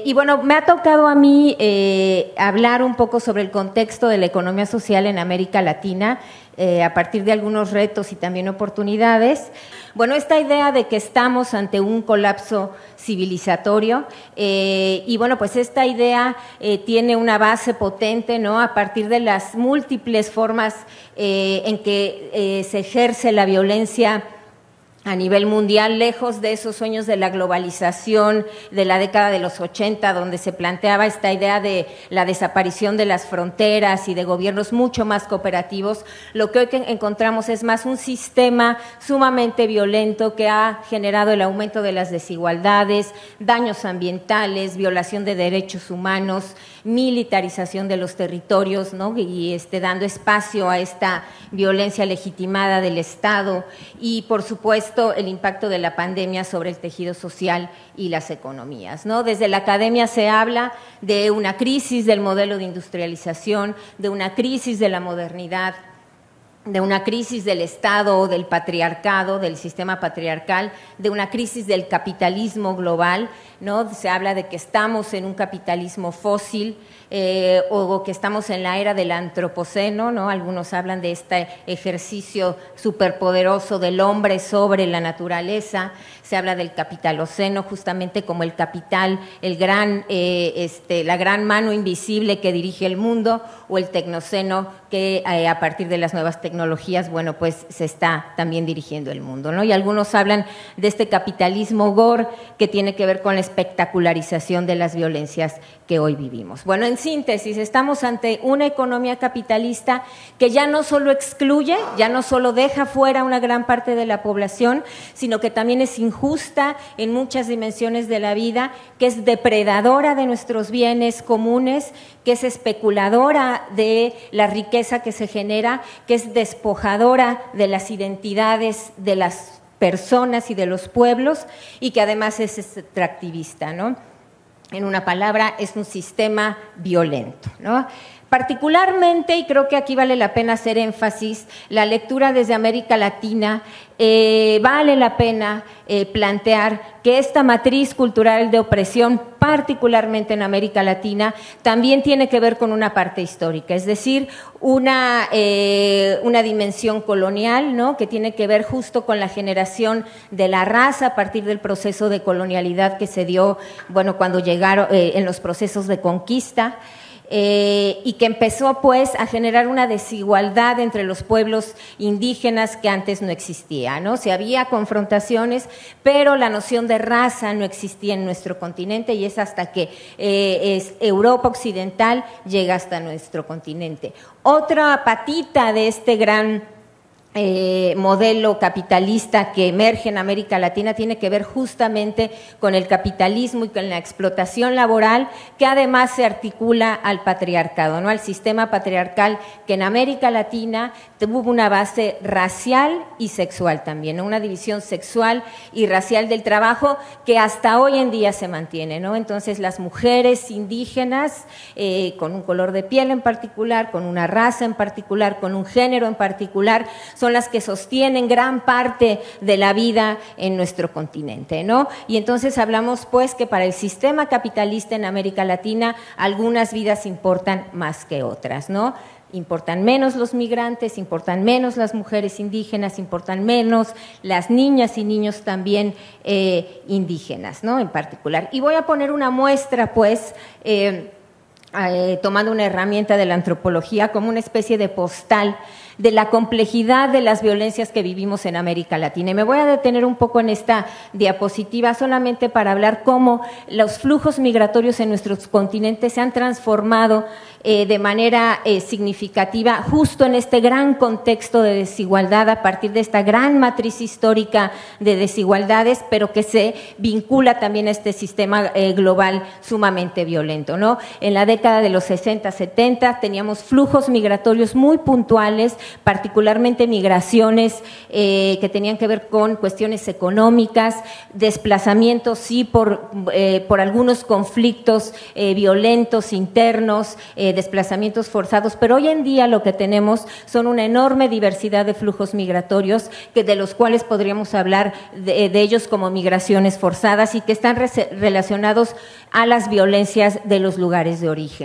Y bueno, me ha tocado a mí hablar un poco sobre el contexto de la economía social en América Latina, a partir de algunos retos y también oportunidades. Bueno, esta idea de que estamos ante un colapso civilizatorio, y bueno, pues esta idea tiene una base potente, ¿no?, a partir de las múltiples formas en que se ejerce la violencia a nivel mundial, lejos de esos sueños de la globalización de la década de los 80, donde se planteaba esta idea de la desaparición de las fronteras y de gobiernos mucho más cooperativos. Lo que hoy encontramos es más un sistema sumamente violento que ha generado el aumento de las desigualdades, daños ambientales, violación de derechos humanos, militarización de los territorios, ¿no?, y dando espacio a esta violencia legitimada del Estado y, por supuesto, el impacto de la pandemia sobre el tejido social y las economías, ¿no? Desde la academia se habla de una crisis del modelo de industrialización, de una crisis de la modernidad, de una crisis del Estado o del patriarcado, del sistema patriarcal, de una crisis del capitalismo global, ¿no? Se habla de que estamos en un capitalismo fósil, o que estamos en la era del antropoceno, ¿no? Algunos hablan de este ejercicio superpoderoso del hombre sobre la naturaleza. Se habla del capitaloceno justamente como el capital, la gran mano invisible que dirige el mundo, o el tecnoceno que a partir de las nuevas tecnologías, bueno, pues se está también dirigiendo el mundo, ¿no? Y algunos hablan de este capitalismo gore que tiene que ver con la espectacularización de las violencias que hoy vivimos. Bueno, en síntesis, estamos ante una economía capitalista que ya no solo excluye, ya no solo deja fuera una gran parte de la población, sino que también es injusta en muchas dimensiones de la vida, que es depredadora de nuestros bienes comunes, que es especuladora de la riqueza que se genera, que es despojadora de las identidades de las personas y de los pueblos, y que además es extractivista, ¿no? En una palabra, es un sistema violento, ¿no? Particularmente, y creo que aquí vale la pena hacer énfasis, la lectura desde América Latina, vale la pena plantear que esta matriz cultural de opresión, particularmente en América Latina, también tiene que ver con una parte histórica, es decir, una dimensión colonial, ¿no?, que tiene que ver justo con la generación de la raza a partir del proceso de colonialidad que se dio, bueno, cuando llegaron en los procesos de conquista, y que empezó pues a generar una desigualdad entre los pueblos indígenas que antes no existía, ¿no? Si había confrontaciones, pero la noción de raza no existía en nuestro continente, y es hasta que Europa occidental llega hasta nuestro continente. Otra patita de este gran modelo capitalista que emerge en América Latina tiene que ver justamente con el capitalismo y con la explotación laboral, que además se articula al patriarcado, ¿no?, al sistema patriarcal, que en América Latina tuvo una base racial y sexual también, ¿no?, una división sexual y racial del trabajo que hasta hoy en día se mantiene, ¿no? Entonces las mujeres indígenas, con un color de piel en particular, con una raza en particular, con un género en particular, son las que sostienen gran parte de la vida en nuestro continente, ¿no? Y entonces hablamos pues que para el sistema capitalista en América Latina algunas vidas importan más que otras, ¿no? Importan menos los migrantes, importan menos las mujeres indígenas, importan menos las niñas y niños también indígenas, ¿no?, en particular. Y voy a poner una muestra pues tomando una herramienta de la antropología como una especie de postal de la complejidad de las violencias que vivimos en América Latina. Y me voy a detener un poco en esta diapositiva solamente para hablar cómo los flujos migratorios en nuestros continentes se han transformado de manera significativa justo en este gran contexto de desigualdad, a partir de esta gran matriz histórica de desigualdades, pero que se vincula también a este sistema global sumamente violento, ¿no? En la década década de los 60, 70 teníamos flujos migratorios muy puntuales, particularmente migraciones que tenían que ver con cuestiones económicas, desplazamientos sí por algunos conflictos violentos internos, desplazamientos forzados, pero hoy en día lo que tenemos son una enorme diversidad de flujos migratorios de los cuales podríamos hablar de ellos como migraciones forzadas y que están relacionados a las violencias de los lugares de origen.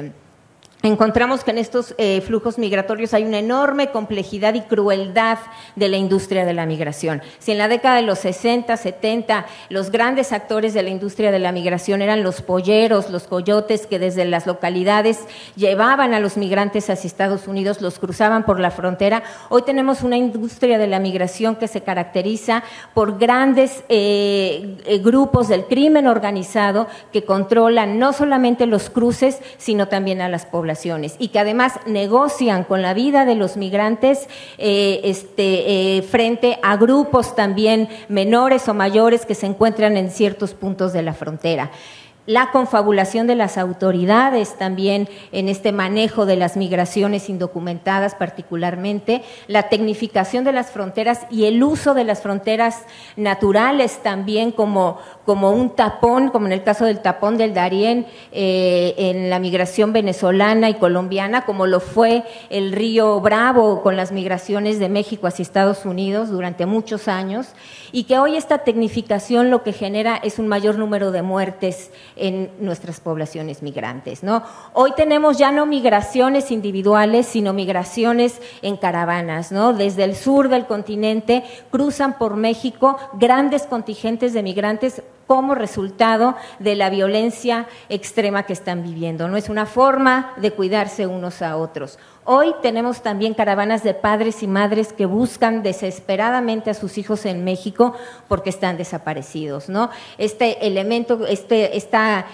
Encontramos que en estos flujos migratorios hay una enorme complejidad y crueldad de la industria de la migración. Si en la década de los 60, 70, los grandes actores de la industria de la migración eran los polleros, los coyotes que desde las localidades llevaban a los migrantes hacia Estados Unidos, los cruzaban por la frontera, hoy tenemos una industria de la migración que se caracteriza por grandes grupos del crimen organizado que controlan no solamente los cruces, sino también a las poblaciones. Y que además negocian con la vida de los migrantes frente a grupos también menores o mayores que se encuentran en ciertos puntos de la frontera. La confabulación de las autoridades también en este manejo de las migraciones indocumentadas particularmente, la tecnificación de las fronteras y el uso de las fronteras naturales también como un tapón, como en el caso del tapón del Darién en la migración venezolana y colombiana, como lo fue el río Bravo con las migraciones de México hacia Estados Unidos durante muchos años, y que hoy esta tecnificación lo que genera es un mayor número de muertes en nuestras poblaciones migrantes, ¿no? Hoy tenemos ya no migraciones individuales, sino migraciones en caravanas, ¿no? Desde el sur del continente cruzan por México grandes contingentes de migrantes como resultado de la violencia extrema que están viviendo, ¿no? Es una forma de cuidarse unos a otros. Hoy tenemos también caravanas de padres y madres que buscan desesperadamente a sus hijos en México porque están desaparecidos, ¿no? Este elemento, esta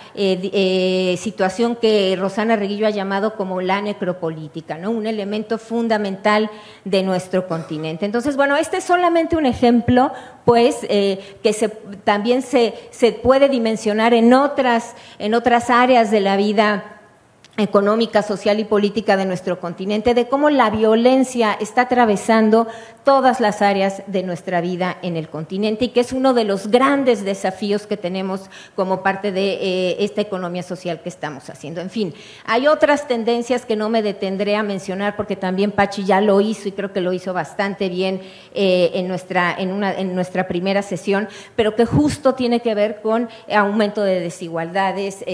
situación que Rosana Reguillo ha llamado como la necropolítica, ¿no? Un elemento fundamental de nuestro continente. Entonces, bueno, este es solamente un ejemplo, pues, que también se puede dimensionar en otras áreas de la vida económica, social y política de nuestro continente, de cómo la violencia está atravesando todas las áreas de nuestra vida en el continente y que es uno de los grandes desafíos que tenemos como parte de esta economía social que estamos haciendo. En fin, hay otras tendencias que no me detendré a mencionar porque también Pachi ya lo hizo y creo que lo hizo bastante bien en nuestra primera sesión, pero que justo tiene que ver con aumento de desigualdades,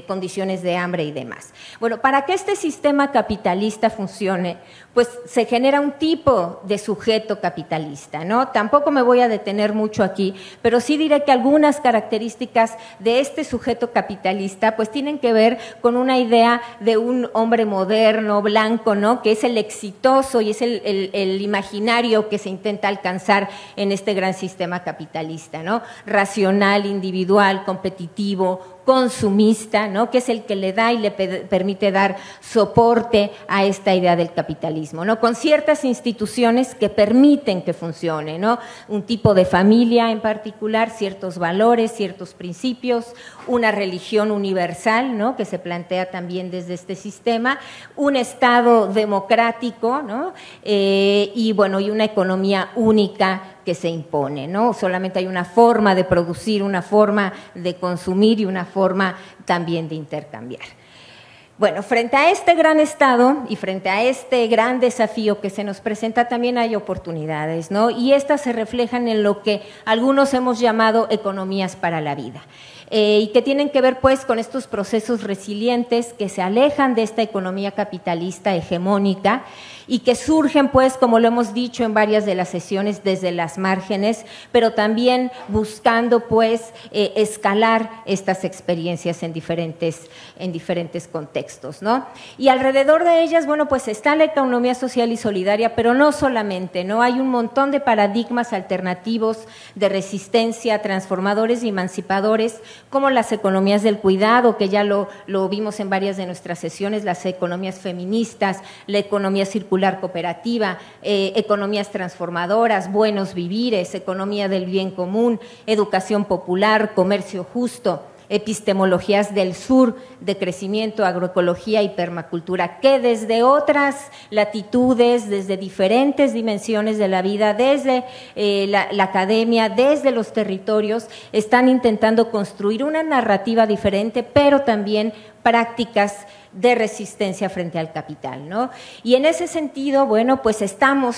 condiciones de hambre y demás. Bueno, para que este sistema capitalista funcione, pues se genera un tipo de sujeto capitalista, ¿no? Tampoco me voy a detener mucho aquí, pero sí diré que algunas características de este sujeto capitalista pues tienen que ver con una idea de un hombre moderno, blanco, ¿no? Que es el exitoso y es el imaginario que se intenta alcanzar en este gran sistema capitalista, ¿no? Racional, individual, competitivo, consumista, ¿no? Que es el que le da y le permite dar soporte a esta idea del capitalismo, ¿no? Con ciertas instituciones que permiten que funcione, ¿no? Un tipo de familia en particular, ciertos valores, ciertos principios, una religión universal, ¿no? Que se plantea también desde este sistema, un Estado democrático, ¿no? Y bueno, y una economía única que se impone, ¿no? Solamente hay una forma de producir, una forma de consumir y una forma también de intercambiar. Bueno, frente a este gran Estado y frente a este gran desafío que se nos presenta, también hay oportunidades, ¿no? Y estas se reflejan en lo que algunos hemos llamado economías para la vida. Y que tienen que ver pues con estos procesos resilientes que se alejan de esta economía capitalista hegemónica y que surgen pues, como lo hemos dicho en varias de las sesiones, desde las márgenes, pero también buscando pues escalar estas experiencias en diferentes contextos, ¿no? Y alrededor de ellas, bueno, pues está la economía social y solidaria, pero no solamente, ¿no? Hay un montón de paradigmas alternativos de resistencia, transformadores y emancipadores, como las economías del cuidado, que ya lo vimos en varias de nuestras sesiones, las economías feministas, la economía circular cooperativa, economías transformadoras, buenos vivires, economía del bien común, educación popular, comercio justo, epistemologías del sur de crecimiento, agroecología y permacultura, que desde otras latitudes, desde diferentes dimensiones de la vida, desde la academia, desde los territorios, están intentando construir una narrativa diferente, pero también prácticas de resistencia frente al capital, ¿no? Y en ese sentido, bueno, pues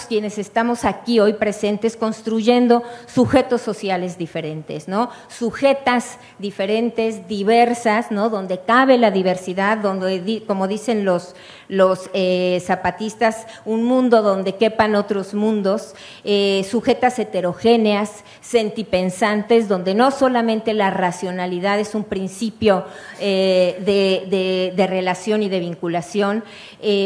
quienes estamos aquí hoy presentes construyendo sujetos sociales diferentes, ¿no? Sujetas diferentes, diversas, ¿no? Donde cabe la diversidad, donde, como dicen los zapatistas, un mundo donde quepan otros mundos, sujetas heterogéneas, sentipensantes, donde no solamente la racionalidad es un principio de relación y de vinculación,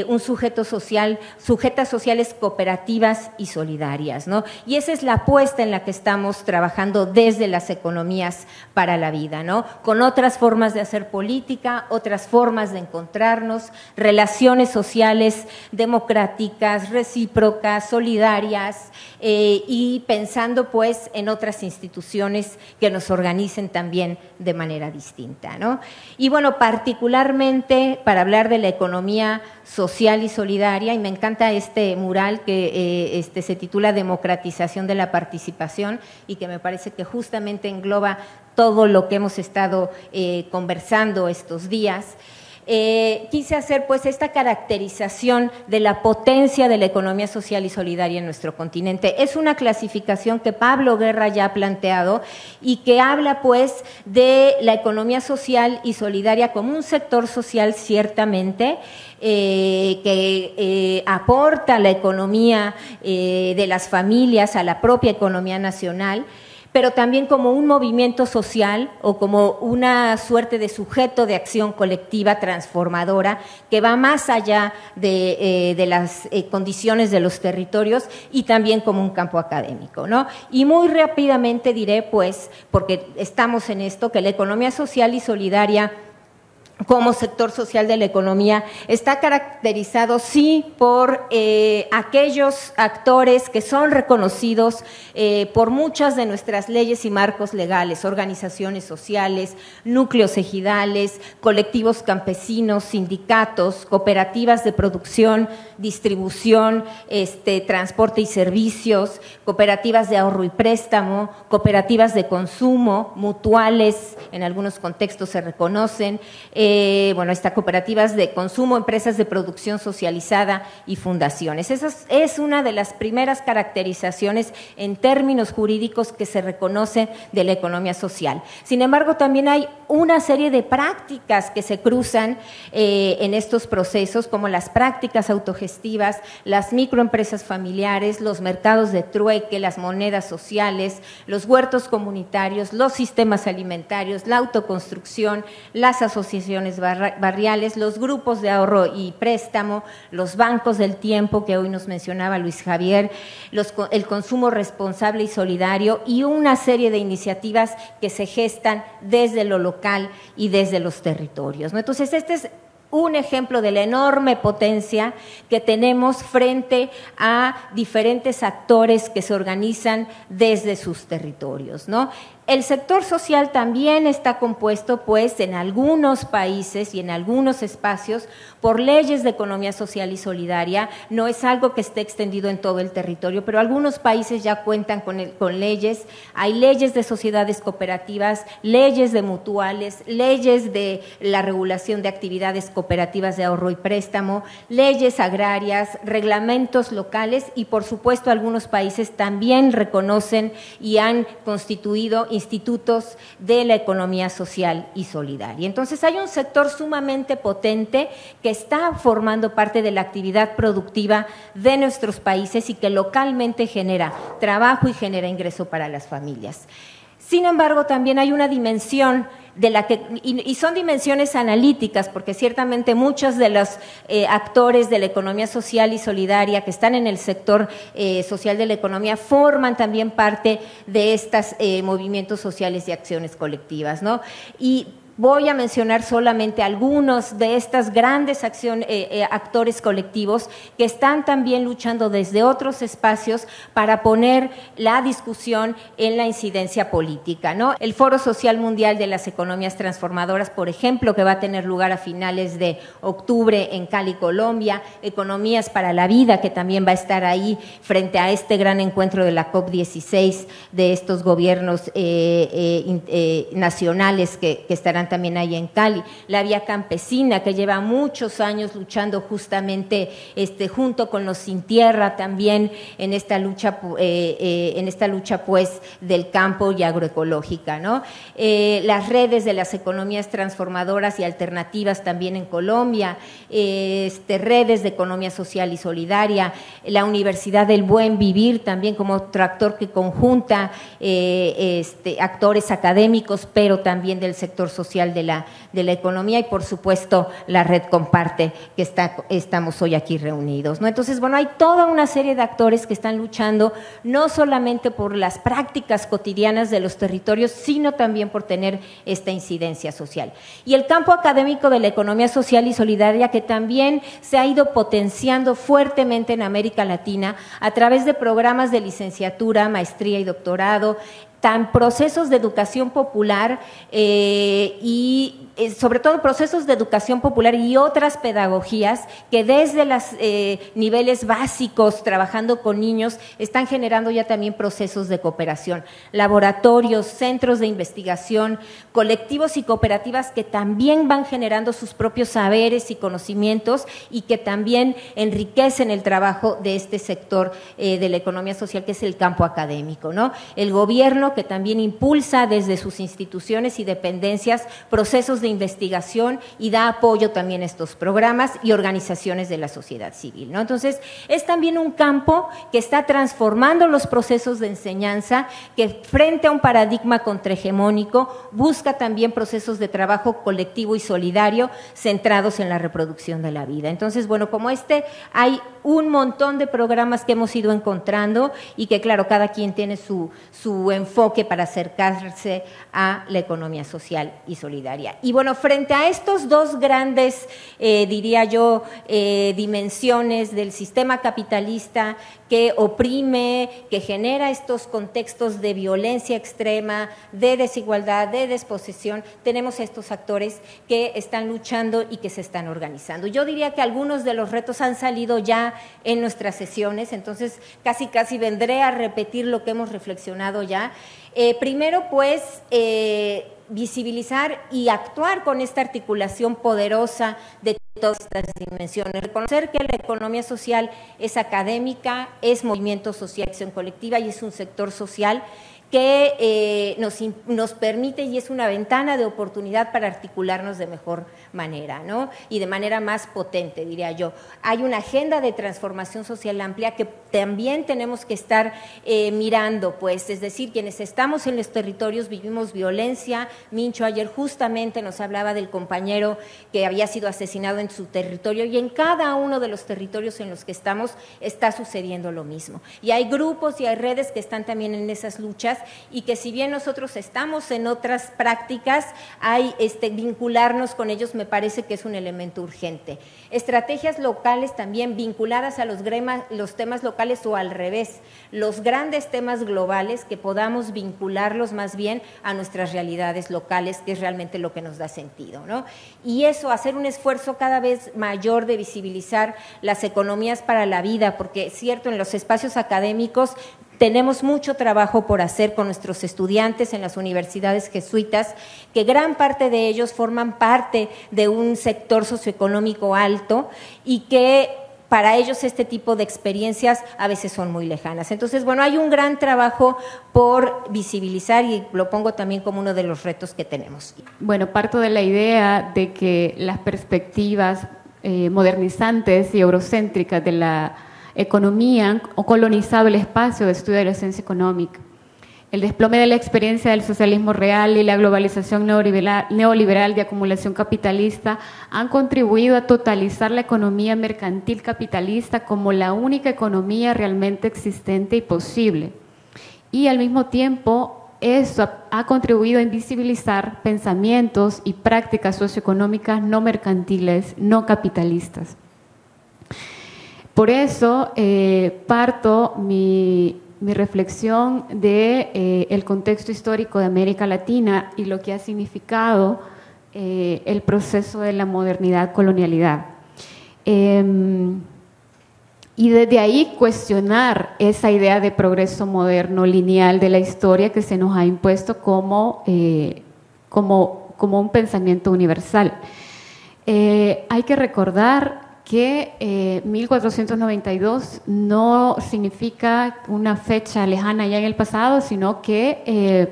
un sujeto social, sujetas sociales cooperativas y solidarias, ¿no? Y esa es la apuesta en la que estamos trabajando desde las economías para la vida, ¿no? Con otras formas de hacer política, otras formas de encontrarnos, relaciones sociales democráticas, recíprocas, solidarias, y pensando pues en otras instituciones que nos organicen también de manera distinta, ¿no? Y bueno, particularmente para hablar de la economía social y solidaria, y me encanta este mural que se titula Democratización de la participación y que me parece que justamente engloba todo lo que hemos estado conversando estos días. Quise hacer pues esta caracterización de la potencia de la economía social y solidaria en nuestro continente. Es una clasificación que Pablo Guerra ya ha planteado y que habla pues de la economía social y solidaria como un sector social ciertamente que aporta a la economía de las familias, a la propia economía nacional, pero también como un movimiento social o como una suerte de sujeto de acción colectiva transformadora que va más allá de las condiciones de los territorios y también como un campo académico, ¿no? Y muy rápidamente diré, pues, porque estamos en esto, que la economía social y solidaria como sector social de la economía está caracterizado sí por aquellos actores que son reconocidos por muchas de nuestras leyes y marcos legales, organizaciones sociales, núcleos ejidales, colectivos campesinos, sindicatos, cooperativas de producción, distribución, transporte y servicios, cooperativas de ahorro y préstamo, cooperativas de consumo, mutuales, en algunos contextos se reconocen, estas cooperativas de consumo, empresas de producción socializada y fundaciones. Esa es una de las primeras caracterizaciones en términos jurídicos que se reconoce de la economía social. Sin embargo, también hay una serie de prácticas que se cruzan en estos procesos, como las prácticas autogestivas, las microempresas familiares, los mercados de trueque, las monedas sociales, los huertos comunitarios, los sistemas alimentarios, la autoconstrucción, las asociaciones barriales, los grupos de ahorro y préstamo, los bancos del tiempo que hoy nos mencionaba Luis Javier, el consumo responsable y solidario y una serie de iniciativas que se gestan desde lo local y desde los territorios, ¿no? Entonces, este es un ejemplo de la enorme potencia que tenemos frente a diferentes actores que se organizan desde sus territorios, ¿no? El sector social también está compuesto, pues, en algunos países y en algunos espacios por leyes de economía social y solidaria. No es algo que esté extendido en todo el territorio, pero algunos países ya cuentan con leyes. Hay leyes de sociedades cooperativas, leyes de mutuales, leyes de la regulación de actividades cooperativas de ahorro y préstamo, leyes agrarias, reglamentos locales y, por supuesto, algunos países también reconocen y han constituido institutos de la economía social y solidaria. Entonces, hay un sector sumamente potente que está formando parte de la actividad productiva de nuestros países y que localmente genera trabajo y genera ingreso para las familias. Sin embargo, también hay una dimensión de la que, y son dimensiones analíticas, porque ciertamente muchos de los actores de la economía social y solidaria que están en el sector social de la economía forman también parte de estos movimientos sociales y acciones colectivas, ¿no? Y Voy a mencionar solamente algunos de estas grandes actores colectivos que están también luchando desde otros espacios para poner la discusión en la incidencia política, ¿no? El Foro Social Mundial de las Economías Transformadoras, por ejemplo, que va a tener lugar a finales de octubre en Cali, Colombia, Economías para la Vida, que también va a estar ahí frente a este gran encuentro de la COP16 de estos gobiernos nacionales que estarán también ahí en Cali, la Vía Campesina, que lleva muchos años luchando justamente junto con los Sin Tierra también en esta lucha pues del campo y agroecológica, ¿no? Las redes de las economías transformadoras y alternativas también en Colombia, redes de economía social y solidaria, la Universidad del Buen Vivir también como otro actor que conjunta actores académicos, pero también del sector social de la economía, y por supuesto la red Comparte, que estamos hoy aquí reunidos, ¿no? Entonces, bueno, hay toda una serie de actores que están luchando no solamente por las prácticas cotidianas de los territorios, sino también por tener esta incidencia social. Y el campo académico de la economía social y solidaria, que también se ha ido potenciando fuertemente en América Latina a través de programas de licenciatura, maestría y doctorado, procesos de educación popular y sobre todo procesos de educación popular y otras pedagogías que desde los niveles básicos, trabajando con niños, están generando ya también procesos de cooperación, laboratorios, centros de investigación, colectivos y cooperativas que también van generando sus propios saberes y conocimientos y que también enriquecen el trabajo de este sector de la economía social, que es el campo académico, ¿no? El gobierno, que también impulsa desde sus instituciones y dependencias procesos de investigación y da apoyo también a estos programas y organizaciones de la sociedad civil, ¿no? Entonces, es también un campo que está transformando los procesos de enseñanza, que frente a un paradigma contrahegemónico busca también procesos de trabajo colectivo y solidario centrados en la reproducción de la vida. Entonces, bueno, como hay un montón de programas que hemos ido encontrando y que, claro, cada quien tiene su enfoque para acercarse a la economía social y solidaria. Y bueno, frente a estos dos grandes, diría yo, dimensiones del sistema capitalista que oprime, que genera estos contextos de violencia extrema, de desigualdad, de desposesión, tenemos estos actores que están luchando y que se están organizando. Yo diría que algunos de los retos han salido ya en nuestras sesiones, entonces casi vendré a repetir lo que hemos reflexionado ya. Primero, pues, visibilizar y actuar con esta articulación poderosa de todas estas dimensiones, reconocer que la economía social es académica, es movimiento social, acción colectiva y es un sector social que nos permite y es una ventana de oportunidad para articularnos de mejor manera, ¿no? Y de manera más potente, diría yo. Hay una agenda de transformación social amplia que también tenemos que estar mirando, pues, es decir, quienes estamos en los territorios vivimos violencia. Mincho ayer justamente nos hablaba del compañero que había sido asesinado en su territorio, y en cada uno de los territorios en los que estamos está sucediendo lo mismo. Y hay grupos y hay redes que están también en esas luchas, y que si bien nosotros estamos en otras prácticas, hay vincularnos con ellos me parece que es un elemento urgente. Estrategias locales también vinculadas a los temas locales, o al revés, los grandes temas globales, que podamos vincularlos más bien a nuestras realidades locales, que es realmente lo que nos da sentido, ¿no? Y eso, hacer un esfuerzo cada vez mayor de visibilizar las economías para la vida, porque es cierto, en los espacios académicos tenemos mucho trabajo por hacer con nuestros estudiantes en las universidades jesuitas, que gran parte de ellos forman parte de un sector socioeconómico alto y que para ellos este tipo de experiencias a veces son muy lejanas. Entonces, bueno, hay un gran trabajo por visibilizar y lo pongo también como uno de los retos que tenemos. Bueno, parto de la idea de que las perspectivas modernizantes y eurocéntricas de la economía han colonizado el espacio de estudio de la ciencia económica. El desplome de la experiencia del socialismo real y la globalización neoliberal de acumulación capitalista han contribuido a totalizar la economía mercantil capitalista como la única economía realmente existente y posible. Y al mismo tiempo eso ha contribuido a invisibilizar pensamientos y prácticas socioeconómicas no mercantiles, no capitalistas. Por eso parto mi reflexión de el contexto histórico de América Latina y lo que ha significado el proceso de la modernidad-colonialidad. Y desde ahí cuestionar esa idea de progreso moderno lineal de la historia que se nos ha impuesto como un pensamiento universal. Hay que recordar que 1492 no significa una fecha lejana ya en el pasado, sino que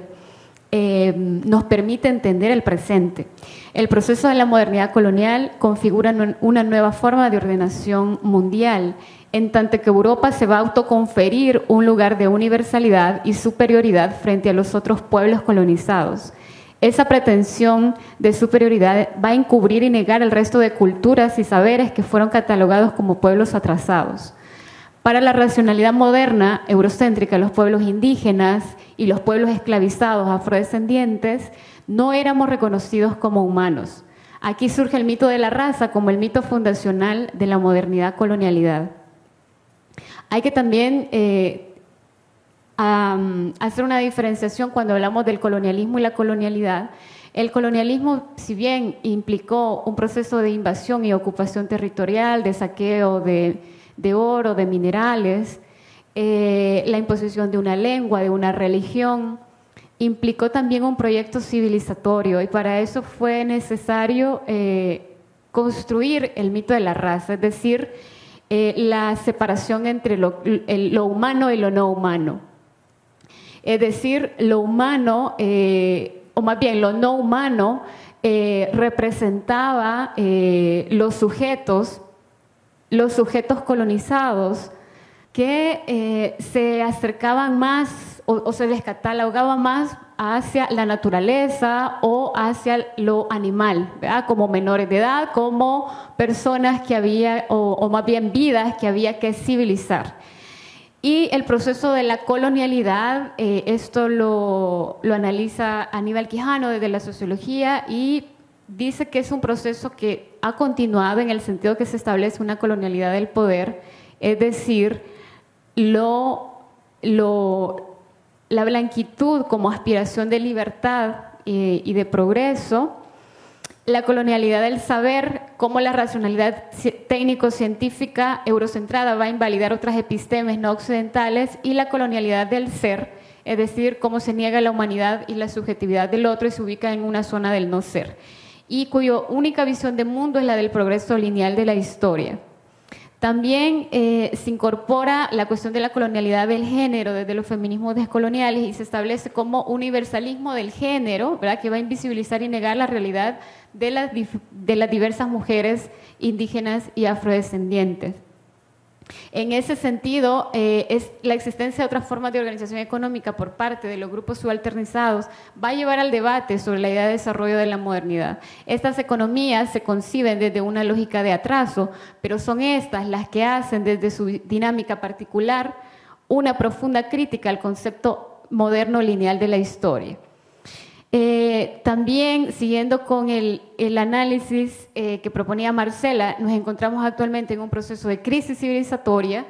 nos permite entender el presente. El proceso de la modernidad colonial configura una nueva forma de ordenación mundial, en tanto que Europa se va a autoconferir un lugar de universalidad y superioridad frente a los otros pueblos colonizados. Esa pretensión de superioridad va a encubrir y negar el resto de culturas y saberes que fueron catalogados como pueblos atrasados. Para la racionalidad moderna, eurocéntrica, los pueblos indígenas y los pueblos esclavizados afrodescendientes no éramos reconocidos como humanos. Aquí surge el mito de la raza como el mito fundacional de la modernidad-colonialidad. Hay que también hacer una diferenciación cuando hablamos del colonialismo y la colonialidad. El colonialismo, si bien implicó un proceso de invasión y ocupación territorial, de saqueo de oro, de minerales, la imposición de una lengua, de una religión, implicó también un proyecto civilizatorio y para eso fue necesario construir el mito de la raza, es decir, la separación entre lo humano y lo no humano. Es decir, lo humano, o más bien lo no humano, representaba los sujetos colonizados que se acercaban más o se les catalogaban más hacia la naturaleza o hacia lo animal, ¿verdad? Como menores de edad, como personas que había, o más bien vidas que había que civilizar. Y el proceso de la colonialidad, esto lo analiza Aníbal Quijano desde la sociología y dice que es un proceso que ha continuado en el sentido que se establece una colonialidad del poder, es decir, la blanquitud como aspiración de libertad y de progreso, la colonialidad del saber, cómo la racionalidad técnico-científica eurocentrada va a invalidar otras epistemes no occidentales, y la colonialidad del ser, es decir, cómo se niega la humanidad y la subjetividad del otro y se ubica en una zona del no ser, y cuya única visión de mundo es la del progreso lineal de la historia. También se incorpora la cuestión de la colonialidad del género desde los feminismos descoloniales y se establece como universalismo del género, ¿verdad?, que va a invisibilizar y negar la realidad de las diversas mujeres indígenas y afrodescendientes. En ese sentido, es la existencia de otras formas de organización económica por parte de los grupos subalternizados va a llevar al debate sobre la idea de desarrollo de la modernidad. Estas economías se conciben desde una lógica de atraso, pero son estas las que hacen desde su dinámica particular una profunda crítica al concepto moderno lineal de la historia. También, siguiendo con el análisis que proponía Marcela, nos encontramos actualmente en un proceso de crisis civilizatoria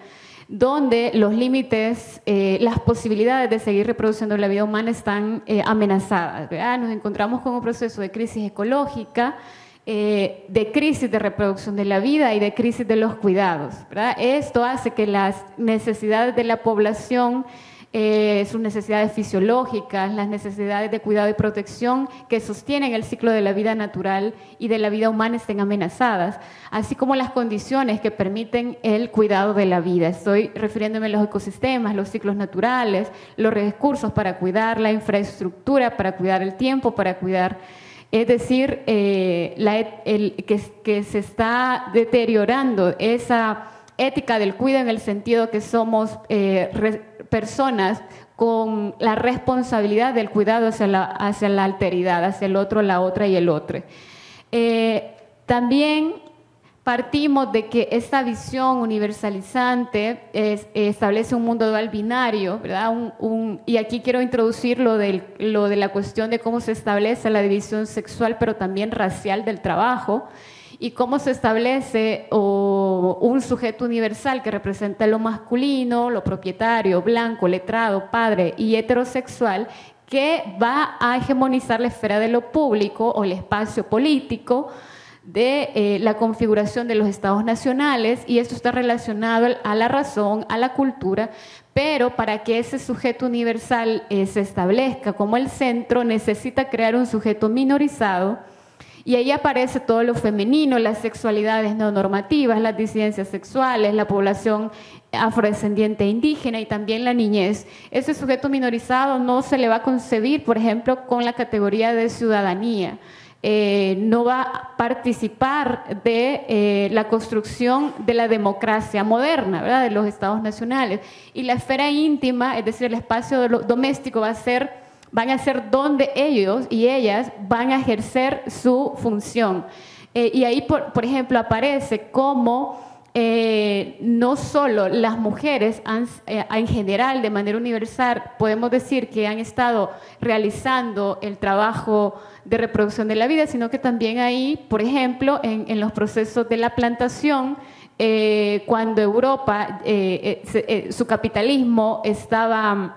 donde los límites, las posibilidades de seguir reproduciendo la vida humana están amenazadas, ¿verdad? Nos encontramos con un proceso de crisis ecológica, de crisis de reproducción de la vida y de crisis de los cuidados, ¿verdad? Esto hace que las necesidades de la población, sus necesidades fisiológicas, las necesidades de cuidado y protección que sostienen el ciclo de la vida natural y de la vida humana estén amenazadas, así como las condiciones que permiten el cuidado de la vida. Estoy refiriéndome a los ecosistemas, los ciclos naturales, los recursos para cuidar, la infraestructura para cuidar el tiempo, para cuidar, es decir, que se está deteriorando esa ética del cuidado en el sentido que somos personas con la responsabilidad del cuidado hacia la alteridad, hacia el otro, la otra y el otro. También partimos de que esta visión universalizante establece un mundo dual binario, ¿verdad? Y aquí quiero introducir lo de la cuestión de cómo se establece la división sexual, pero también racial del trabajo, y cómo se establece un sujeto universal que representa lo masculino, lo propietario, blanco, letrado, padre y heterosexual, que va a hegemonizar la esfera de lo público o el espacio político de la configuración de los estados nacionales, y esto está relacionado a la razón, a la cultura, pero para que ese sujeto universal se establezca como el centro, necesita crear un sujeto minorizado, y ahí aparece todo lo femenino, las sexualidades no normativas, las disidencias sexuales, la población afrodescendiente e indígena y también la niñez. Ese sujeto minorizado no se le va a concebir, por ejemplo, con la categoría de ciudadanía. No va a participar de la construcción de la democracia moderna, ¿verdad?, de los estados nacionales. Y la esfera íntima, es decir, el espacio doméstico, van a ser donde ellos y ellas van a ejercer su función. Y ahí, por ejemplo, aparece como no solo las mujeres en general, de manera universal, podemos decir que han estado realizando el trabajo de reproducción de la vida, sino que también ahí, por ejemplo, en los procesos de la plantación, cuando Europa, su capitalismo estaba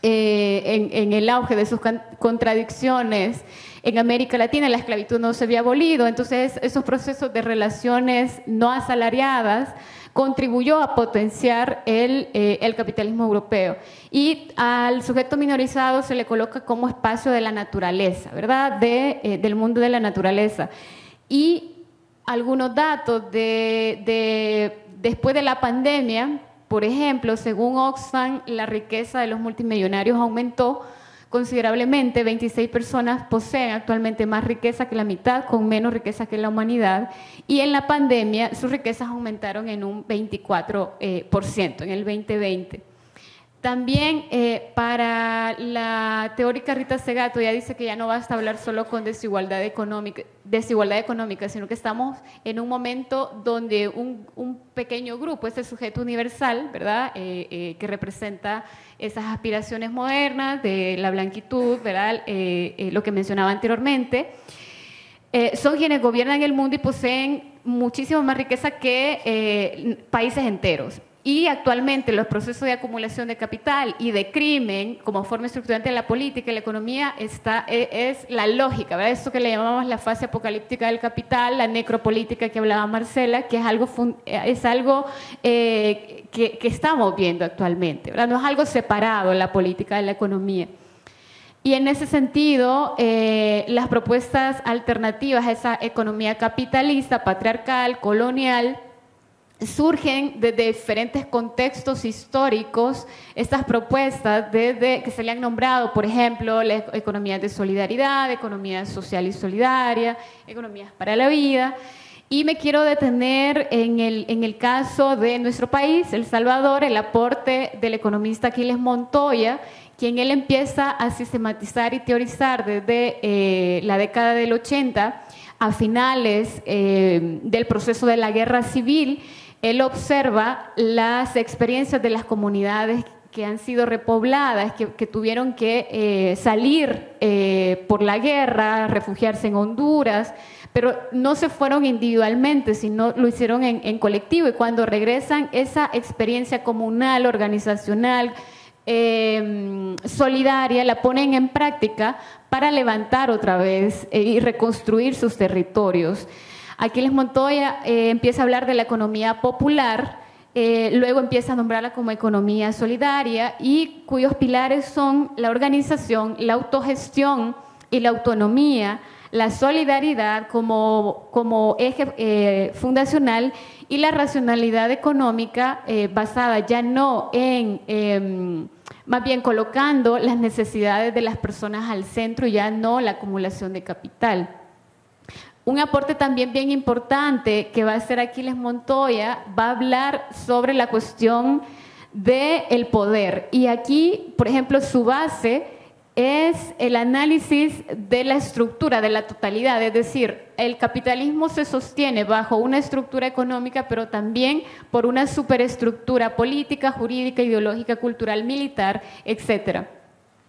en el auge de sus contradicciones, en América Latina la esclavitud no se había abolido, entonces esos procesos de relaciones no asalariadas contribuyó a potenciar el capitalismo europeo. Y al sujeto minorizado se le coloca como espacio de la naturaleza, ¿verdad?, del mundo de la naturaleza. Y algunos datos después de la pandemia, por ejemplo, según Oxfam, la riqueza de los multimillonarios aumentó considerablemente. 26 personas poseen actualmente más riqueza que la mitad, con menos riqueza que la humanidad. Y en la pandemia sus riquezas aumentaron en un 24% en el 2020. También para la teórica Rita Segato, ya dice que ya no basta hablar solo con desigualdad económica, sino que estamos en un momento donde un pequeño grupo, este sujeto universal, ¿verdad?, que representa esas aspiraciones modernas de la blanquitud, ¿verdad?, lo que mencionaba anteriormente, son quienes gobiernan el mundo y poseen muchísimo más riqueza que países enteros. Y actualmente los procesos de acumulación de capital y de crimen como forma estructurante de la política y la economía es la lógica, ¿verdad? Esto que le llamamos la fase apocalíptica del capital, la necropolítica que hablaba Marcela, que es algo que estamos viendo actualmente, ¿verdad? No es algo separado la política de la economía. Y en ese sentido, las propuestas alternativas a esa economía capitalista, patriarcal, colonial, surgen desde diferentes contextos históricos. Estas propuestas, desde que se le han nombrado, por ejemplo, la economía de solidaridad, economía social y solidaria, economías para la vida. Y me quiero detener en el caso de nuestro país, El Salvador, el aporte del economista Aquiles Montoya, quien él empieza a sistematizar y teorizar desde la década del 80 a finales del proceso de la guerra civil. Él observa las experiencias de las comunidades que han sido repobladas, que tuvieron que salir por la guerra, refugiarse en Honduras, pero no se fueron individualmente, sino lo hicieron en colectivo. Y cuando regresan, esa experiencia comunal, organizacional, solidaria, la ponen en práctica para levantar otra vez y reconstruir sus territorios. Aquiles Montoya empieza a hablar de la economía popular, luego empieza a nombrarla como economía solidaria, y cuyos pilares son la organización, la autogestión y la autonomía, la solidaridad como eje fundacional, y la racionalidad económica basada ya no en, más bien colocando las necesidades de las personas al centro, ya no la acumulación de capital. Un aporte también bien importante que va a hacer Aquiles Montoya, va a hablar sobre la cuestión del poder. Y aquí, por ejemplo, su base es el análisis de la estructura, de la totalidad, es decir, el capitalismo se sostiene bajo una estructura económica, pero también por una superestructura política, jurídica, ideológica, cultural, militar, etcétera.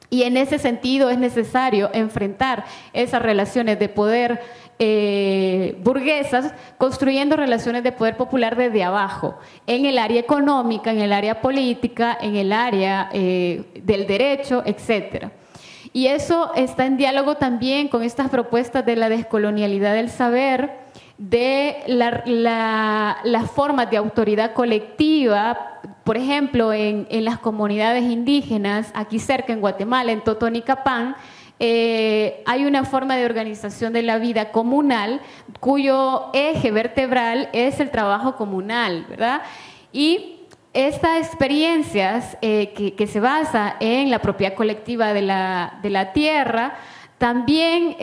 Y en ese sentido es necesario enfrentar esas relaciones de poder burguesas, construyendo relaciones de poder popular desde abajo, en el área económica, en el área política, en el área del derecho, etcétera. Y eso está en diálogo también con estas propuestas de la descolonialidad del saber, de las formas de autoridad colectiva, por ejemplo, en las comunidades indígenas, aquí cerca en Guatemala, en Totonicapán, hay una forma de organización de la vida comunal cuyo eje vertebral es el trabajo comunal, ¿verdad? Y estas experiencias que se basa en la propiedad colectiva de la tierra también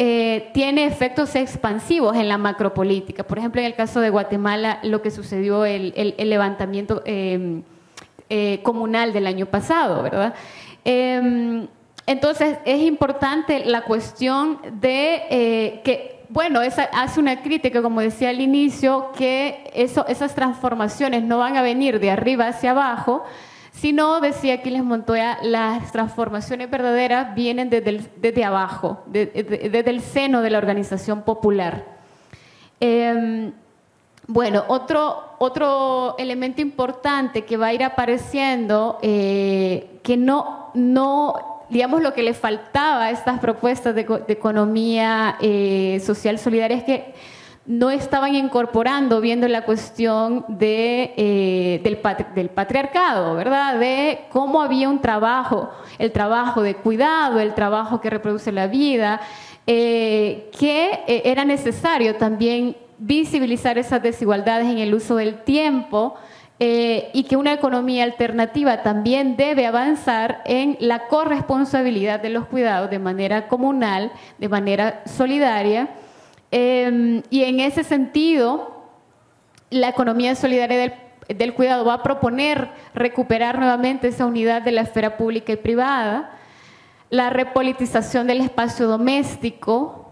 tiene efectos expansivos en la macropolítica. Por ejemplo, en el caso de Guatemala, lo que sucedió, el levantamiento comunal del año pasado, ¿verdad? Entonces, es importante la cuestión de que, bueno, hace una crítica, como decía al inicio, que esas transformaciones no van a venir de arriba hacia abajo, sino, decía Aquiles Montoya, las transformaciones verdaderas vienen desde abajo, desde el seno de la organización popular. Bueno, otro elemento importante que va a ir apareciendo, que no digamos, lo que le faltaba a estas propuestas de economía social solidaria es que no estaban incorporando, viendo la cuestión del patriarcado, ¿verdad? De cómo había un trabajo, el trabajo de cuidado, el trabajo que reproduce la vida, que era necesario también visibilizar esas desigualdades en el uso del tiempo, y que una economía alternativa también debe avanzar en la corresponsabilidad de los cuidados de manera comunal, de manera solidaria, y en ese sentido la economía solidaria del cuidado va a proponer recuperar nuevamente esa unidad de la esfera pública y privada, la repolitización del espacio doméstico,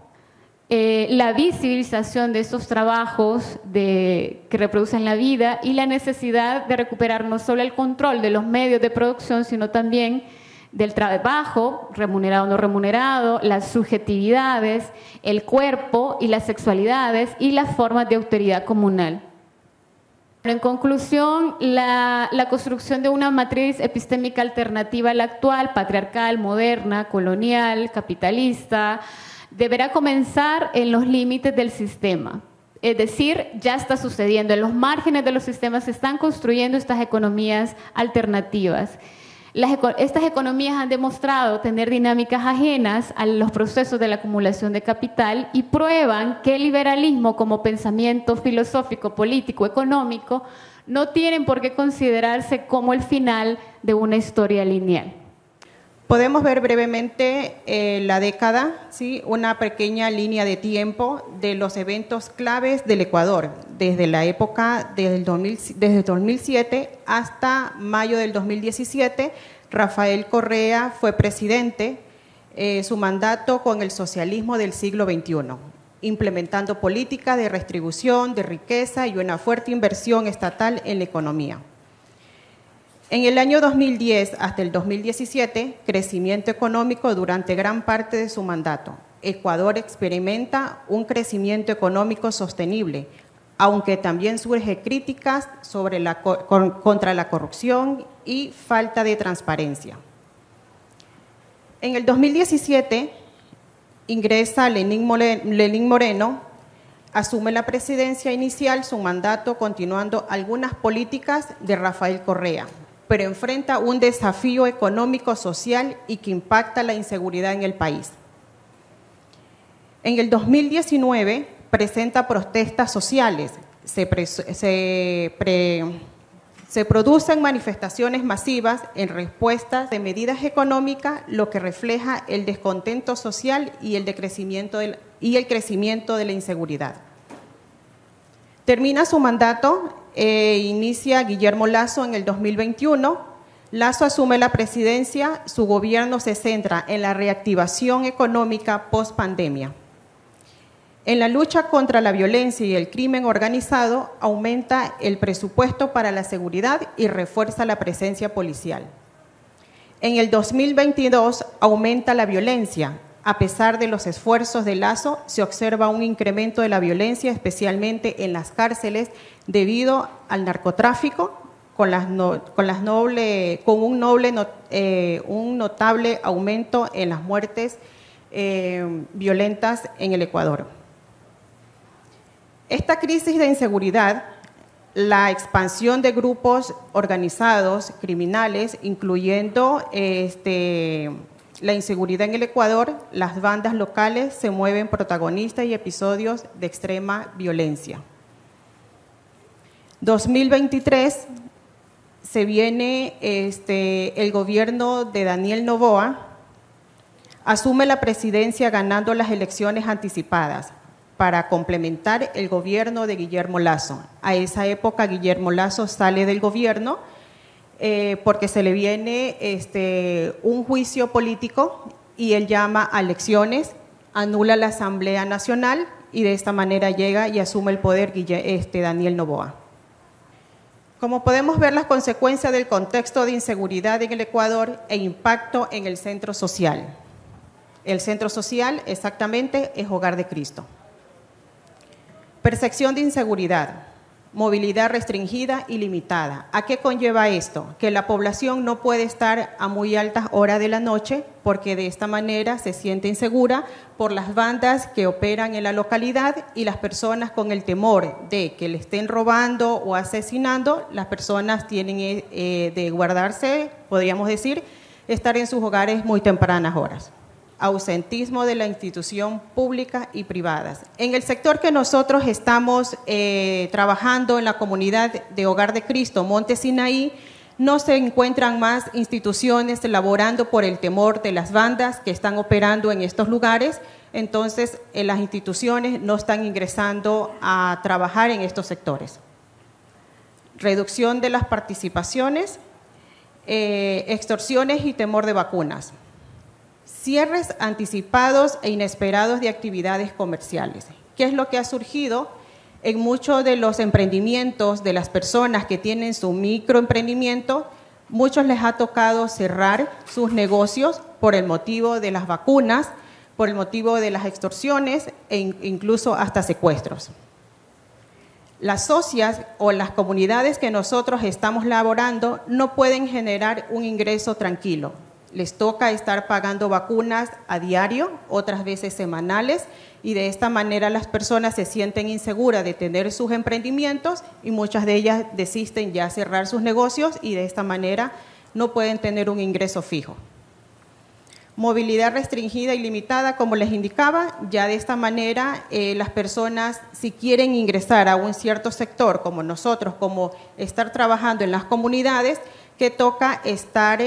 la visibilización de estos trabajos que reproducen la vida y la necesidad de recuperar no solo el control de los medios de producción, sino también del trabajo, remunerado o no remunerado, las subjetividades, el cuerpo y las sexualidades y las formas de autoridad comunal. En conclusión, la construcción de una matriz epistémica alternativa a la actual, patriarcal, moderna, colonial, capitalista, deberá comenzar en los límites del sistema. Es decir, ya está sucediendo. En los márgenes de los sistemas se están construyendo estas economías alternativas. Estas economías han demostrado tener dinámicas ajenas a los procesos de la acumulación de capital y prueban que el liberalismo como pensamiento filosófico, político, económico, no tienen por qué considerarse como el final de una historia lineal. Podemos ver brevemente la década, ¿sí? Una pequeña línea de tiempo de los eventos claves del Ecuador, desde la época desde 2007 hasta mayo del 2017. Rafael Correa fue presidente, su mandato con el socialismo del siglo XXI, implementando políticas de redistribución, de riqueza y una fuerte inversión estatal en la economía. En el año 2010 hasta el 2017, crecimiento económico durante gran parte de su mandato. Ecuador experimenta un crecimiento económico sostenible, aunque también surgen críticas contra la corrupción y falta de transparencia. En el 2017 ingresa Lenín Moreno, asume la presidencia inicial, su mandato continuando algunas políticas de Rafael Correa, pero enfrenta un desafío económico, social y que impacta la inseguridad en el país. En el 2019 presenta protestas sociales, se producen manifestaciones masivas en respuesta de medidas económicas, lo que refleja el descontento social y el crecimiento de la inseguridad. Termina su mandato, inicia Guillermo Lasso en el 2021, Lasso asume la presidencia, su gobierno se centra en la reactivación económica post-pandemia. En la lucha contra la violencia y el crimen organizado, aumenta el presupuesto para la seguridad y refuerza la presencia policial. En el 2022 aumenta la violencia. A pesar de los esfuerzos de Lasso, se observa un incremento de la violencia, especialmente en las cárceles, debido al narcotráfico, con un notable aumento en las muertes violentas en el Ecuador. Esta crisis de inseguridad, la expansión de grupos organizados, criminales, incluyendo la inseguridad en el Ecuador, las bandas locales se mueven protagonistas y episodios de extrema violencia. 2023 se viene el gobierno de Daniel Noboa, asume la presidencia ganando las elecciones anticipadas para complementar el gobierno de Guillermo Lasso. A esa época Guillermo Lasso sale del gobierno porque se le viene un juicio político y él llama a elecciones, anula la Asamblea Nacional y de esta manera llega y asume el poder Daniel Noboa. Como podemos ver, las consecuencias del contexto de inseguridad en el Ecuador e impacto en el centro social. El centro social exactamente es Hogar de Cristo. Percepción de inseguridad, movilidad restringida y limitada. ¿A qué conlleva esto? Que la población no puede estar a muy altas horas de la noche porque de esta manera se siente insegura por las bandas que operan en la localidad y las personas con el temor de que le estén robando o asesinando, las personas tienen de guardarse, podríamos decir, estar en sus hogares muy tempranas horas. Ausentismo de la institución pública y privadas. En el sector que nosotros estamos trabajando en la comunidad de Hogar de Cristo, Monte Sinaí, no se encuentran más instituciones laborando por el temor de las bandas que están operando en estos lugares, entonces las instituciones no están ingresando a trabajar en estos sectores. Reducción de las participaciones, extorsiones y temor de vacunas. Cierres anticipados e inesperados de actividades comerciales. ¿Qué es lo que ha surgido? En muchos de los emprendimientos de las personas que tienen su microemprendimiento, muchos les ha tocado cerrar sus negocios por el motivo de las vacunas, por el motivo de las extorsiones e incluso hasta secuestros. Las socias o las comunidades que nosotros estamos laborando no pueden generar un ingreso tranquilo. Les toca estar pagando vacunas a diario, otras veces semanales, y de esta manera las personas se sienten inseguras de tener sus emprendimientos y muchas de ellas desisten ya cerrar sus negocios y de esta manera no pueden tener un ingreso fijo. Movilidad restringida y limitada, como les indicaba, ya de esta manera las personas, si quieren ingresar a un cierto sector como nosotros, como estar trabajando en las comunidades, que toca estar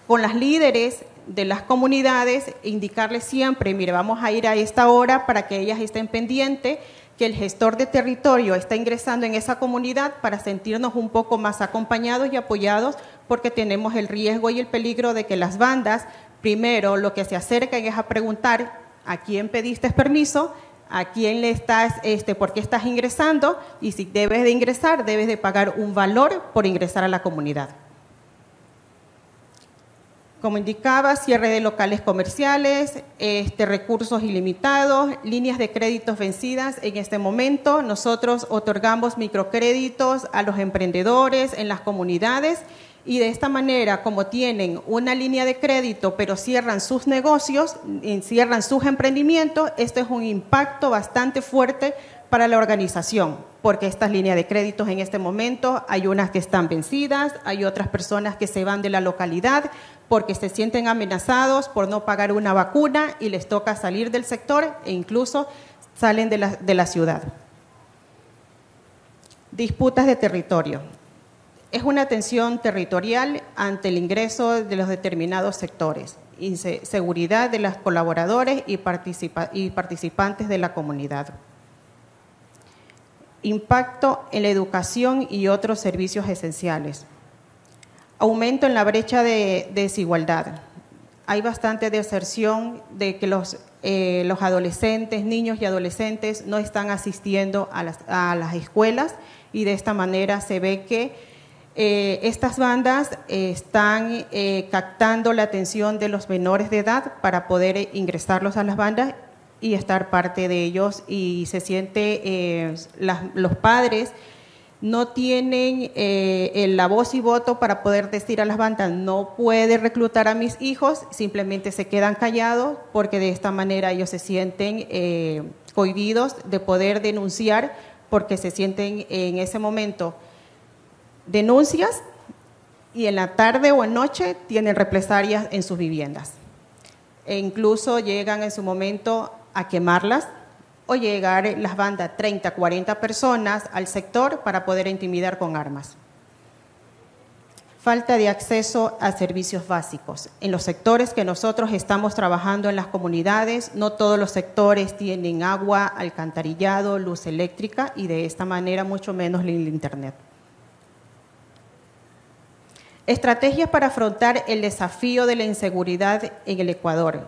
con las líderes de las comunidades e indicarles siempre, mire, vamos a ir a esta hora para que ellas estén pendientes, que el gestor de territorio está ingresando en esa comunidad para sentirnos un poco más acompañados y apoyados, porque tenemos el riesgo y el peligro de que las bandas, primero lo que se acercan es a preguntar a quién pediste permiso, a quién le estás, por qué estás ingresando, y si debes de ingresar, debes de pagar un valor por ingresar a la comunidad. Como indicaba, cierre de locales comerciales, recursos ilimitados, líneas de créditos vencidas. En este momento nosotros otorgamos microcréditos a los emprendedores en las comunidades y de esta manera, como tienen una línea de crédito pero cierran sus negocios, cierran sus emprendimientos, esto es un impacto bastante fuerte para la organización, porque estas líneas de créditos en este momento hay unas que están vencidas, hay otras personas que se van de la localidad porque se sienten amenazados por no pagar una vacuna y les toca salir del sector e incluso salen de la ciudad. Disputas de territorio. Es una tensión territorial ante el ingreso de los determinados sectores, seguridad de los colaboradores y participantes de la comunidad. Impacto en la educación y otros servicios esenciales. Aumento en la brecha de desigualdad. Hay bastante deserción de que los adolescentes, niños y adolescentes no están asistiendo a las escuelas, y de esta manera se ve que estas bandas están captando la atención de los menores de edad para poder ingresarlos a las bandas y estar parte de ellos, y se siente, los padres no tienen la voz y voto para poder decir a las bandas: no puede reclutar a mis hijos, simplemente se quedan callados, porque de esta manera ellos se sienten cohibidos de poder denunciar, porque se sienten en ese momento denuncias y en la tarde o en noche tienen represalias en sus viviendas, e incluso llegan en su momento a quemarlas, o llegar las bandas 30, 40 personas al sector para poder intimidar con armas. Falta de acceso a servicios básicos. En los sectores que nosotros estamos trabajando en las comunidades, no todos los sectores tienen agua, alcantarillado, luz eléctrica, y de esta manera mucho menos el internet. Estrategias para afrontar el desafío de la inseguridad en el Ecuador.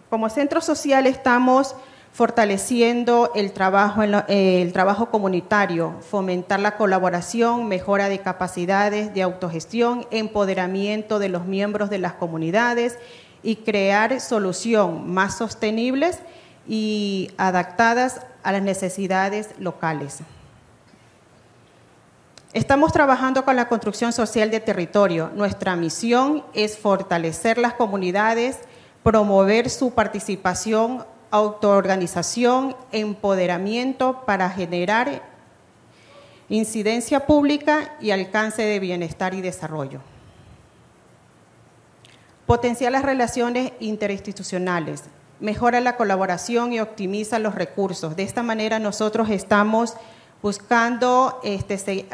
Como centro social estamos fortaleciendo el trabajo comunitario, fomentar la colaboración, mejora de capacidades de autogestión, empoderamiento de los miembros de las comunidades y crear soluciones más sostenibles y adaptadas a las necesidades locales. Estamos trabajando con la construcción social de territorio. Nuestra misión es fortalecer las comunidades, promover su participación, autoorganización, empoderamiento para generar incidencia pública y alcance de bienestar y desarrollo. Potenciar las relaciones interinstitucionales, mejora la colaboración y optimiza los recursos. De esta manera nosotros estamos buscando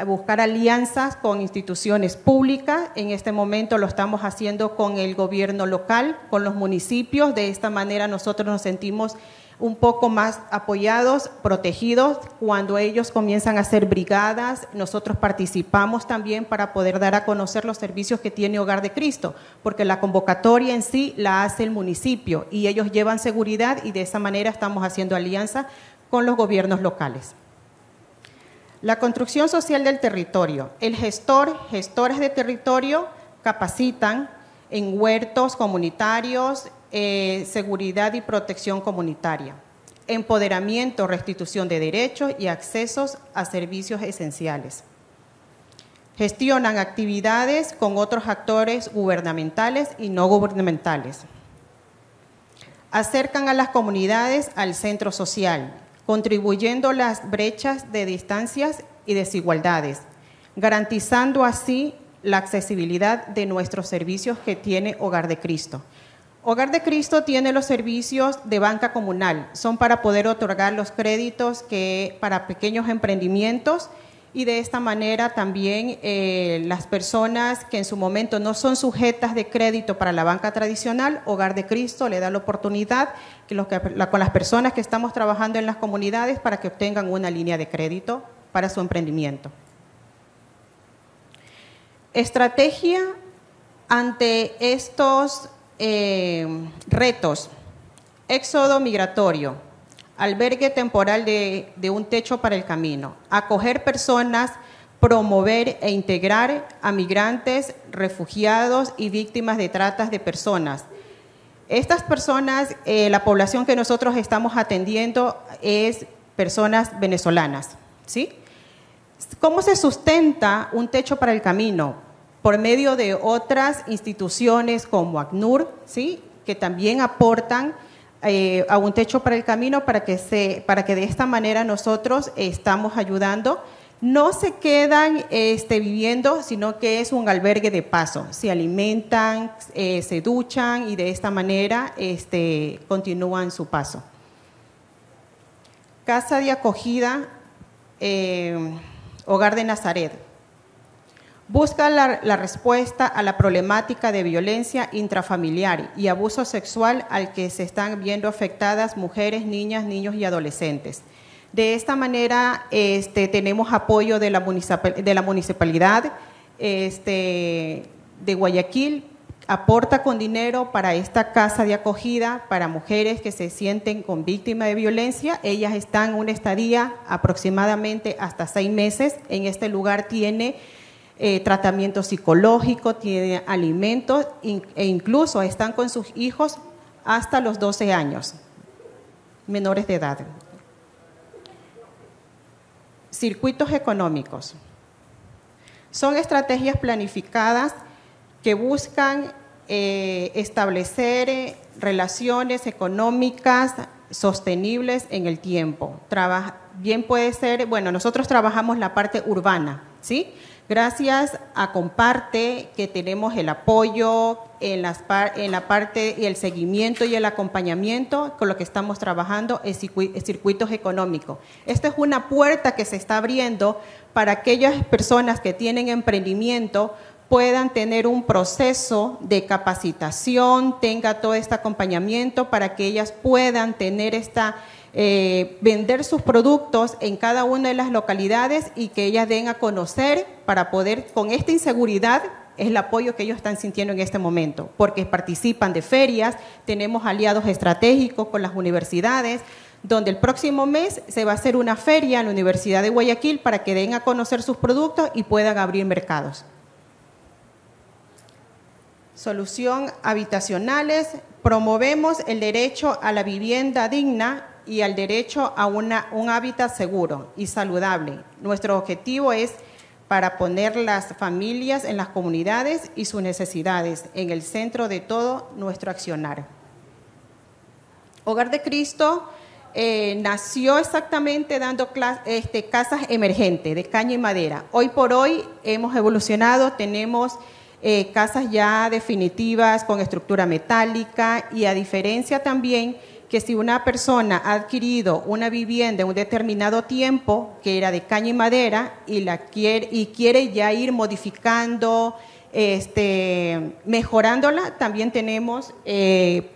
buscar alianzas con instituciones públicas. En este momento lo estamos haciendo con el gobierno local, con los municipios. De esta manera nosotros nos sentimos un poco más apoyados, protegidos. Cuando ellos comienzan a hacer brigadas, nosotros participamos también para poder dar a conocer los servicios que tiene Hogar de Cristo, porque la convocatoria en sí la hace el municipio y ellos llevan seguridad, y de esa manera estamos haciendo alianza con los gobiernos locales. La construcción social del territorio. El gestores de territorio capacitan en huertos comunitarios, seguridad y protección comunitaria, empoderamiento, restitución de derechos y accesos a servicios esenciales. Gestionan actividades con otros actores gubernamentales y no gubernamentales. Acercan a las comunidades al centro social, contribuyendo las brechas de distancias y desigualdades, garantizando así la accesibilidad de nuestros servicios que tiene Hogar de Cristo. Hogar de Cristo tiene los servicios de banca comunal, son para poder otorgar los créditos para pequeños emprendimientos, y de esta manera también las personas que en su momento no son sujetas de crédito para la banca tradicional, Hogar de Cristo le da la oportunidad con las personas que estamos trabajando en las comunidades para que obtengan una línea de crédito para su emprendimiento. Estrategia ante estos retos: éxodo migratorio, albergue temporal de un techo para el camino, acoger personas, promover e integrar a migrantes, refugiados y víctimas de tratas de personas. Estas personas, la población que nosotros estamos atendiendo es personas venezolanas, ¿sí? ¿Cómo se sustenta un techo para el camino? Por medio de otras instituciones como ACNUR, ¿sí?, que también aportan a un techo para el camino para que de esta manera nosotros estamos ayudando. No se quedan viviendo, sino que es un albergue de paso. Se alimentan, se duchan y de esta manera continúan su paso. Casa de acogida, Hogar de Nazaret. Busca la respuesta a la problemática de violencia intrafamiliar y abuso sexual al que se están viendo afectadas mujeres, niñas, niños y adolescentes. De esta manera tenemos apoyo de la municipalidad, de Guayaquil aporta con dinero para esta casa de acogida para mujeres que se sienten con víctima de violencia. Ellas están en una estadía aproximadamente hasta 6 meses. En este lugar tiene tratamiento psicológico, tiene alimentos e incluso están con sus hijos hasta los 12 años, menores de edad. Circuitos económicos. Son estrategias planificadas que buscan establecer relaciones económicas sostenibles en el tiempo. Bien puede ser, bueno, nosotros trabajamos la parte urbana, ¿sí? Gracias a Comparte, que tenemos el apoyo en la parte y el seguimiento y el acompañamiento, con lo que estamos trabajando en circuitos económicos. Esta es una puerta que se está abriendo para aquellas personas que tienen emprendimiento puedan tener un proceso de capacitación, tenga todo este acompañamiento para que ellas puedan tener vender sus productos en cada una de las localidades y que ellas den a conocer para poder, con esta inseguridad, es el apoyo que ellos están sintiendo en este momento, porque participan de ferias, tenemos aliados estratégicos con las universidades, donde el próximo mes se va a hacer una feria en la Universidad de Guayaquil para que den a conocer sus productos y puedan abrir mercados. Solución habitacionales, promovemos el derecho a la vivienda digna y al derecho a un hábitat seguro y saludable. Nuestro objetivo es para poner las familias en las comunidades y sus necesidades en el centro de todo nuestro accionar. Hogar de Cristo nació exactamente dando casas emergentes de caña y madera. Hoy por hoy hemos evolucionado, tenemos casas ya definitivas con estructura metálica y a diferencia también que si una persona ha adquirido una vivienda en un determinado tiempo que era de caña y madera y quiere ya ir modificando, mejorándola, también tenemos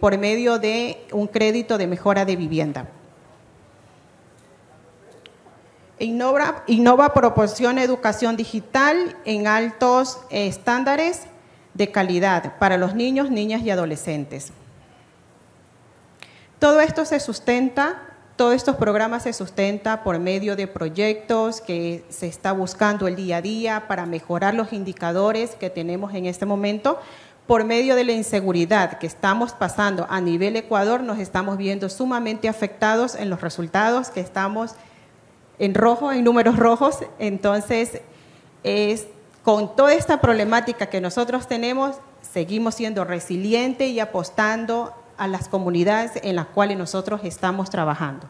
por medio de un crédito de mejora de vivienda. Innova proporciona educación digital en altos estándares de calidad para los niños, niñas y adolescentes. Todo esto se sustenta, todos estos programas se sustentan por medio de proyectos que se está buscando el día a día para mejorar los indicadores que tenemos en este momento. Por medio de la inseguridad que estamos pasando a nivel Ecuador, nos estamos viendo sumamente afectados en los resultados que estamos en rojo, en números rojos. Entonces, con toda esta problemática que nosotros tenemos, seguimos siendo resilientes y apostando a las comunidades en las cuales nosotros estamos trabajando.